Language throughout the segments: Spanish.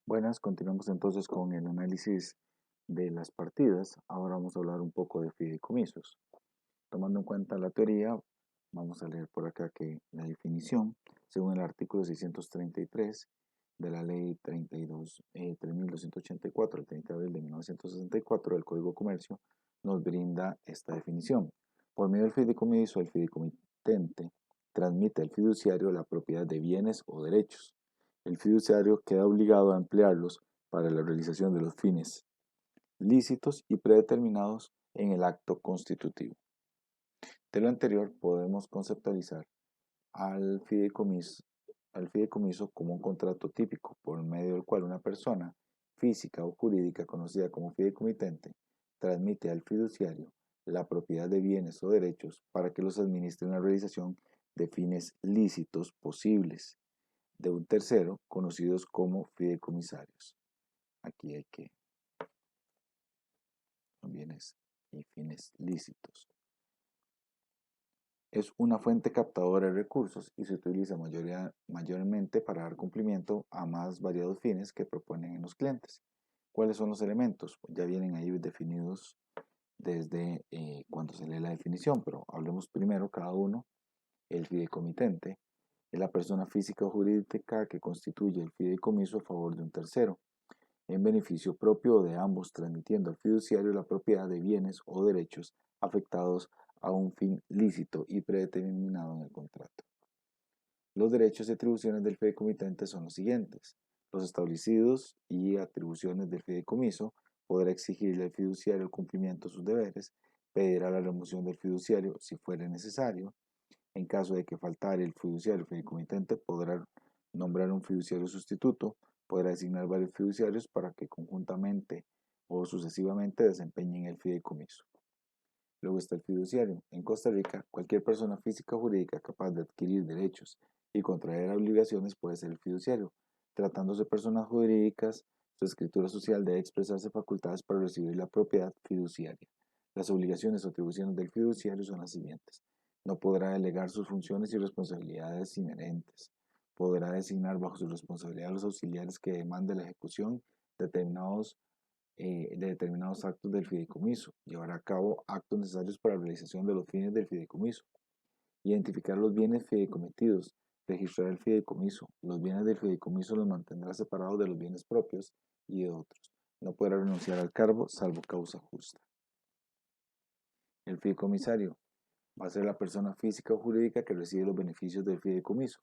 Buenas, continuamos entonces con el análisis de las partidas. Ahora vamos a hablar un poco de fideicomisos. Tomando en cuenta la teoría, vamos a leer por acá que la definición, según el artículo 633 de la ley 3284 del 30 de abril de 1964 del Código de Comercio, nos brinda esta definición. Por medio del fideicomiso, el fideicomitente transmite al fiduciario la propiedad de bienes o derechos. El fiduciario queda obligado a emplearlos para la realización de los fines lícitos y predeterminados en el acto constitutivo. De lo anterior, podemos conceptualizar al fideicomiso como un contrato típico por medio del cual una persona física o jurídica conocida como fideicomitente transmite al fiduciario la propiedad de bienes o derechos para que los administre en la realización de fines lícitos posibles de un tercero, conocidos como fideicomisarios. Aquí hay que son bienes y fines lícitos. Es una fuente captadora de recursos y se utiliza mayormente para dar cumplimiento a más variados fines que proponen en los clientes. ¿Cuáles son los elementos? Pues ya vienen ahí definidos desde cuando se lee la definición, pero hablemos primero cada uno. El fideicomitente es la persona física o jurídica que constituye el fideicomiso a favor de un tercero, en beneficio propio o de ambos, transmitiendo al fiduciario la propiedad de bienes o derechos afectados a un fin lícito y predeterminado en el contrato. Los derechos y atribuciones del fideicomitente son los siguientes. Los establecidos y atribuciones del fideicomiso: podrá exigirle al fiduciario el cumplimiento de sus deberes, pedirá la remoción del fiduciario si fuere necesario. En caso de que faltare el fiduciario fideicomitente, podrá nombrar un fiduciario sustituto, podrá designar varios fiduciarios para que conjuntamente o sucesivamente desempeñen el fideicomiso. Luego está el fiduciario. En Costa Rica, cualquier persona física o jurídica capaz de adquirir derechos y contraer obligaciones puede ser el fiduciario. Tratándose de personas jurídicas, su escritura social debe expresarse facultades para recibir la propiedad fiduciaria. Las obligaciones o atribuciones del fiduciario son las siguientes: no podrá delegar sus funciones y responsabilidades inherentes. Podrá designar bajo su responsabilidad a los auxiliares que demande la ejecución determinados de determinados actos del fideicomiso, llevar a cabo actos necesarios para la realización de los fines del fideicomiso, identificar los bienes fideicomitidos, registrar el fideicomiso. Los bienes del fideicomiso los mantendrá separados de los bienes propios y de otros. No podrá renunciar al cargo salvo causa justa. El fideicomisario va a ser la persona física o jurídica que recibe los beneficios del fideicomiso.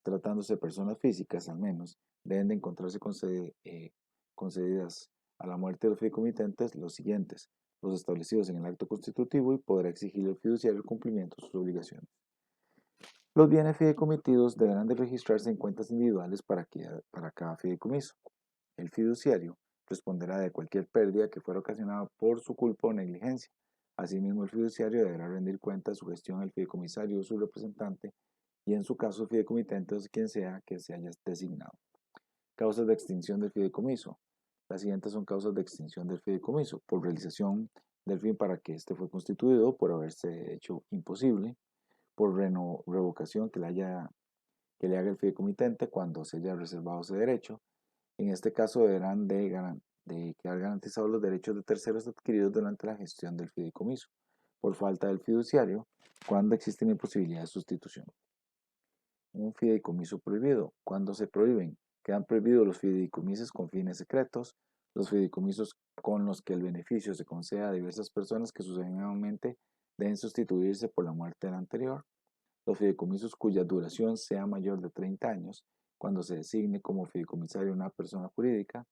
Tratándose de personas físicas, al menos, deben de encontrarse concedidas a la muerte de los fideicomitentes los siguientes: los establecidos en el acto constitutivo, y podrá exigirle al fiduciario el cumplimiento de sus obligaciones. Los bienes fideicomitidos deberán de registrarse en cuentas individuales para cada fideicomiso. El fiduciario responderá de cualquier pérdida que fuera ocasionada por su culpa o negligencia. Asimismo, el fiduciario deberá rendir cuenta de su gestión al fideicomisario o su representante, y en su caso, el fideicomitente o quien sea que se haya designado. Causas de extinción del fideicomiso. Las siguientes son causas de extinción del fideicomiso: por realización del fin para que éste fue constituido, por haberse hecho imposible, por revocación que le haga el fideicomitente cuando se haya reservado ese derecho. En este caso deberán de quedar garantizados los derechos de terceros adquiridos durante la gestión del fideicomiso, por falta del fiduciario, cuando existe una imposibilidad de sustitución. Un fideicomiso prohibido. Cuando se prohíben, quedan prohibidos los fideicomisos con fines secretos, los fideicomisos con los que el beneficio se concede a diversas personas que sucesivamente deben sustituirse por la muerte del anterior, los fideicomisos cuya duración sea mayor de 30 años, cuando se designe como fideicomisario una persona jurídica,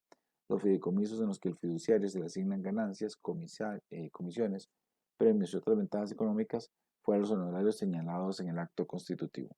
los fideicomisos en los que el fiduciario se le asignan ganancias, comisiones, premios y otras ventajas económicas fuera los honorarios señalados en el acto constitutivo.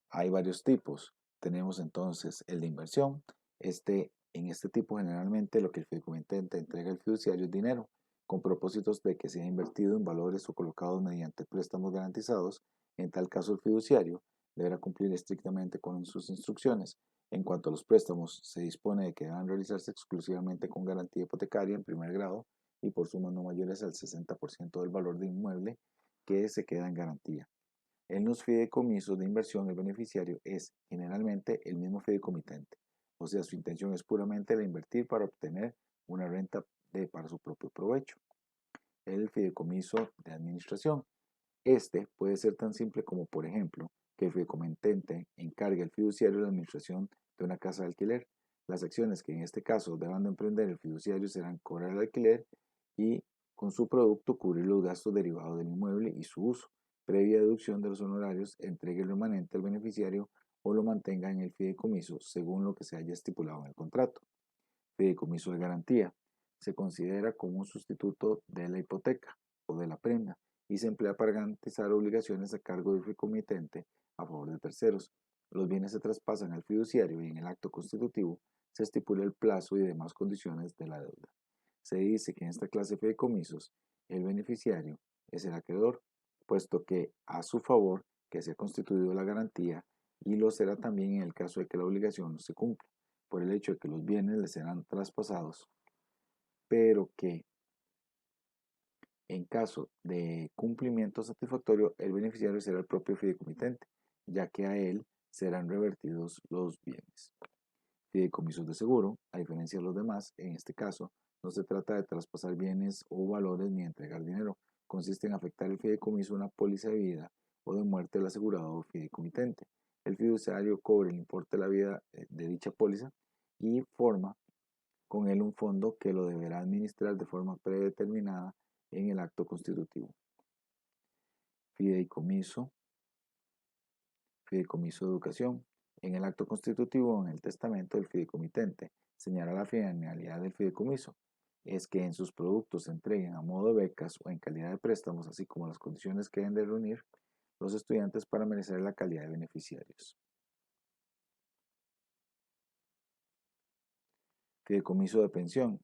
Hay varios tipos. Tenemos entonces el de inversión. En este tipo, generalmente lo que el fideicomitente entrega al fiduciario es dinero, con propósitos de que sea invertido en valores o colocados mediante préstamos garantizados. En tal caso, el fiduciario deberá cumplir estrictamente con sus instrucciones. En cuanto a los préstamos, se dispone de que deban realizarse exclusivamente con garantía hipotecaria en primer grado y por sumas no mayores al 60% del valor de inmueble que se queda en garantía. En los fideicomisos de inversión, el beneficiario es generalmente el mismo fideicomitente, o O sea, su intención es puramente la invertir para obtener una renta para su propio provecho. El fideicomiso de administración. Este puede ser tan simple como, por ejemplo, que el fideicomitente encargue al fiduciario la administración de una casa de alquiler. Las acciones que en este caso deban de emprender el fiduciario serán cobrar el alquiler y con su producto cubrir los gastos derivados del inmueble y su uso, previa deducción de los honorarios, entregue el remanente al beneficiario o lo mantenga en el fideicomiso según lo que se haya estipulado en el contrato. Fideicomiso de garantía. Se considera como un sustituto de la hipoteca o de la prenda y se emplea para garantizar obligaciones a cargo del fideicomitente a favor de terceros. Los bienes se traspasan al fiduciario y en el acto constitutivo se estipula el plazo y demás condiciones de la deuda. Se dice que en esta clase de fideicomisos el beneficiario es el acreedor, puesto que a su favor que se ha constituido la garantía y lo será también en el caso de que la obligación no se cumpla por el hecho de que los bienes le serán traspasados, pero que en caso de cumplimiento satisfactorio el beneficiario será el propio fideicomitente, ya que a él serán revertidos los bienes. Fideicomisos de seguro, a diferencia de los demás, en este caso no se trata de traspasar bienes o valores ni entregar dinero, consiste en afectar el fideicomiso una póliza de vida o de muerte del asegurado o fideicomitente. El fiduciario cobra el importe de la vida de dicha póliza y forma con él un fondo que lo deberá administrar de forma predeterminada en el acto constitutivo. Fideicomiso, fideicomiso de educación. En el acto constitutivo o en el testamento del fideicomitente señala la finalidad del fideicomiso. Es que en sus productos se entreguen a modo de becas o en calidad de préstamos, así como las condiciones que deben de reunir los estudiantes para merecer la calidad de beneficiarios. Fideicomiso de pensión.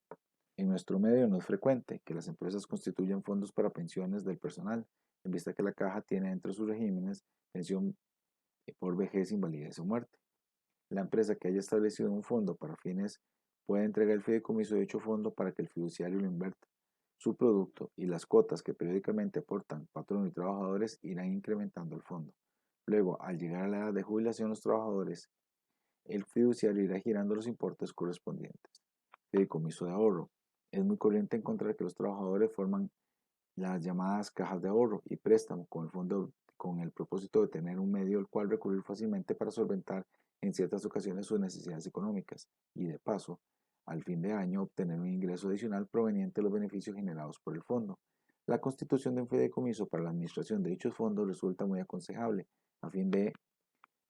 En nuestro medio no es frecuente que las empresas constituyan fondos para pensiones del personal, en vista que la caja tiene entre sus regímenes pensión por vejez, invalidez o muerte. La empresa que haya establecido un fondo para fines puede entregar el fideicomiso de dicho fondo para que el fiduciario lo invierta. Su producto y las cuotas que periódicamente aportan patrón y trabajadores irán incrementando el fondo. Luego, al llegar a la edad de jubilación los trabajadores, el fiduciario irá girando los importes correspondientes. Fideicomiso de ahorro. Es muy corriente encontrar que los trabajadores forman las llamadas cajas de ahorro y préstamo con el fondo con el propósito de tener un medio al cual recurrir fácilmente para solventar en ciertas ocasiones sus necesidades económicas y de paso, al fin de año, obtener un ingreso adicional proveniente de los beneficios generados por el fondo. La constitución de un fideicomiso para la administración de dichos fondos resulta muy aconsejable a fin de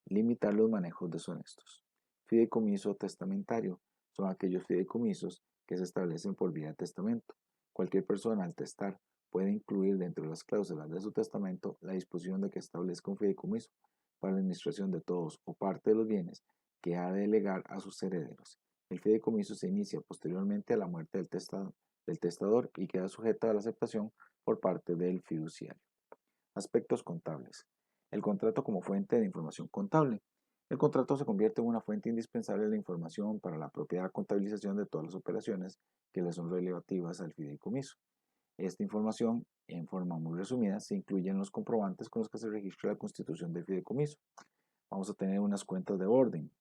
limitar los manejos deshonestos. Fideicomiso testamentario son aquellos fideicomisos que se establecen por vía de testamento. Cualquier persona al testar puede incluir dentro de las cláusulas de su testamento la disposición de que establezca un fideicomiso para la administración de todos o parte de los bienes que ha de delegar a sus herederos. El fideicomiso se inicia posteriormente a la muerte del testador y queda sujeto a la aceptación por parte del fiduciario. Aspectos contables. El contrato como fuente de información contable. El contrato se convierte en una fuente indispensable de la información para la propia contabilización de todas las operaciones que le son relativas al fideicomiso. Esta información, en forma muy resumida, se incluye en los comprobantes con los que se registra la constitución del fideicomiso. Vamos a tener unas cuentas de orden.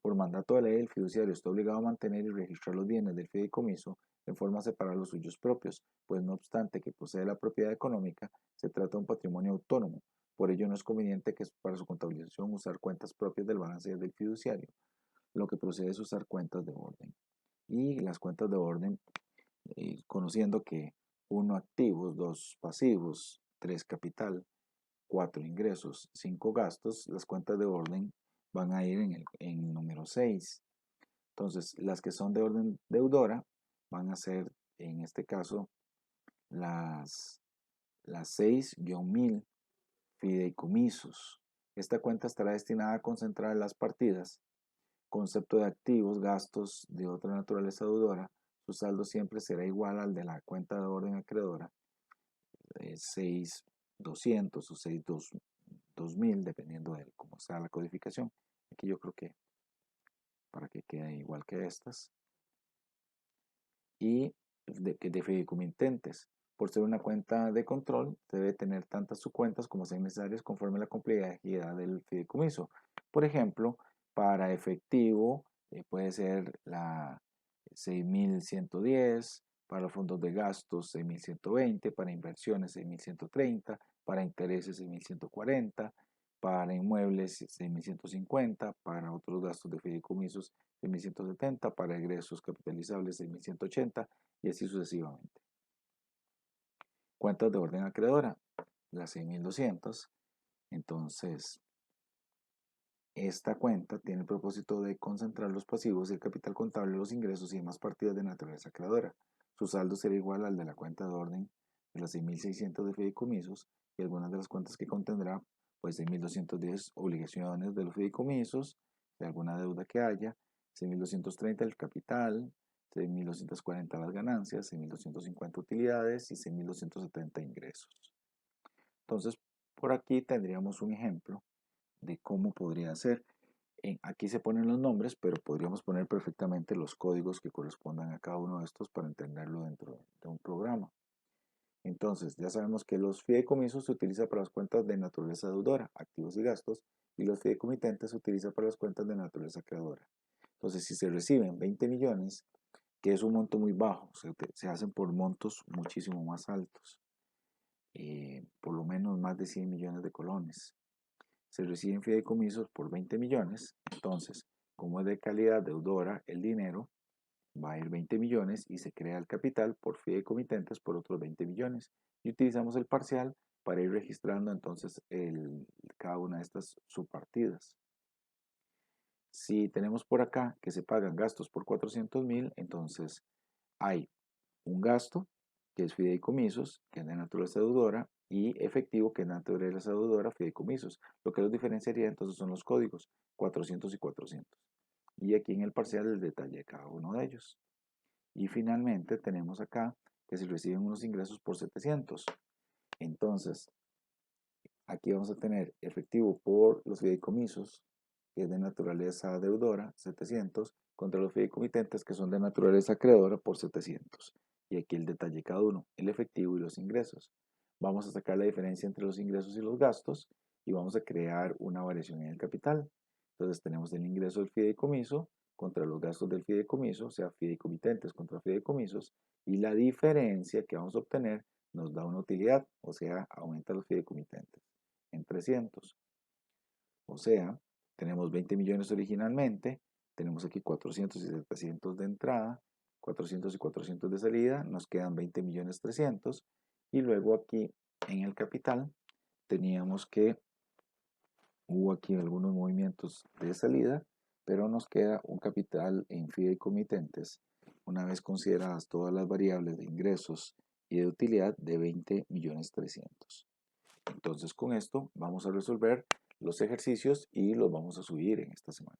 Por mandato de ley, el fiduciario está obligado a mantener y registrar los bienes del fideicomiso en forma separada de los suyos propios, pues no obstante que posee la propiedad económica, se trata de un patrimonio autónomo. Por ello no es conveniente que para su contabilización usar cuentas propias del balance del fiduciario. Lo que procede es usar cuentas de orden. Y las cuentas de orden, conociendo que 1 activos, 2 pasivos, 3 capital, 4 ingresos, 5 gastos, las cuentas de orden van a ir en el número 6. Entonces, las que son de orden deudora van a ser, en este caso, las 6-1000 fideicomisos. Esta cuenta estará destinada a concentrar las partidas, concepto de activos, gastos de otra naturaleza deudora. Su saldo siempre será igual al de la cuenta de orden acreedora, 6200 o 62000, dependiendo de cómo sea la codificación. Aquí yo creo que para que quede igual que estas. Y de fideicomitentes. Por ser una cuenta de control, debe tener tantas subcuentas como sean necesarias conforme a la complejidad del fideicomiso. Por ejemplo, para efectivo puede ser la 6.110, para los fondos de gastos 6.120, para inversiones 6.130, para intereses 6.140, para inmuebles 6.150, para otros gastos de fideicomisos 6.170, para egresos capitalizables 6.180 y así sucesivamente. Cuentas de orden acreedora, las 6.200. Entonces, esta cuenta tiene el propósito de concentrar los pasivos, el capital contable, los ingresos y demás partidas de naturaleza creadora. Su saldo será igual al de la cuenta de orden de las 6.600 de fideicomisos y algunas de las cuentas que contendrá, pues 6.210 obligaciones de los fideicomisos, de alguna deuda que haya, 6.230 el capital, 6.240 las ganancias, 6.250 utilidades y 6.270 ingresos. Entonces, por aquí tendríamos un ejemplo de cómo podría ser. Aquí se ponen los nombres, pero podríamos poner perfectamente los códigos que correspondan a cada uno de estos para entenderlo dentro de un programa. Entonces, ya sabemos que los fideicomisos se utilizan para las cuentas de naturaleza deudora, activos y gastos, y los fideicomitentes se utilizan para las cuentas de naturaleza creadora. Entonces, si se reciben 20 millones, que es un monto muy bajo, se hacen por montos muchísimo más altos, por lo menos más de 100 millones de colones. Se reciben fideicomisos por 20 millones, entonces, como es de calidad deudora el dinero, va a ir 20 millones y se crea el capital por fideicomitentes por otros 20 millones. Y utilizamos el parcial para ir registrando entonces cada una de estas subpartidas. Si tenemos por acá que se pagan gastos por 400.000, entonces hay un gasto que es fideicomisos, que es de naturaleza deudora, y efectivo, que es de naturaleza deudora, fideicomisos. Lo que los diferenciaría entonces son los códigos 400 y 400. Y aquí en el parcial el detalle de cada uno de ellos. Y finalmente tenemos acá que se reciben unos ingresos por 700. Entonces, aquí vamos a tener efectivo por los fideicomisos, que es de naturaleza deudora, 700, contra los fideicomitentes, que son de naturaleza acreedora, por 700. Y aquí el detalle cada uno, el efectivo y los ingresos. Vamos a sacar la diferencia entre los ingresos y los gastos y vamos a crear una variación en el capital. Entonces tenemos el ingreso del fideicomiso contra los gastos del fideicomiso, o sea, fideicomitentes contra fideicomisos, y la diferencia que vamos a obtener nos da una utilidad, o sea, aumenta los fideicomitentes en 300. O sea, tenemos 20 millones originalmente, tenemos aquí 400 y 700 de entrada, 400 y 400 de salida, nos quedan 20 millones 300, y luego aquí en el capital teníamos que hubo aquí algunos movimientos de salida, pero nos queda un capital en fideicomitentes, una vez consideradas todas las variables de ingresos y de utilidad, de 20 millones 300. Entonces con esto vamos a resolver los ejercicios y los vamos a subir en esta semana.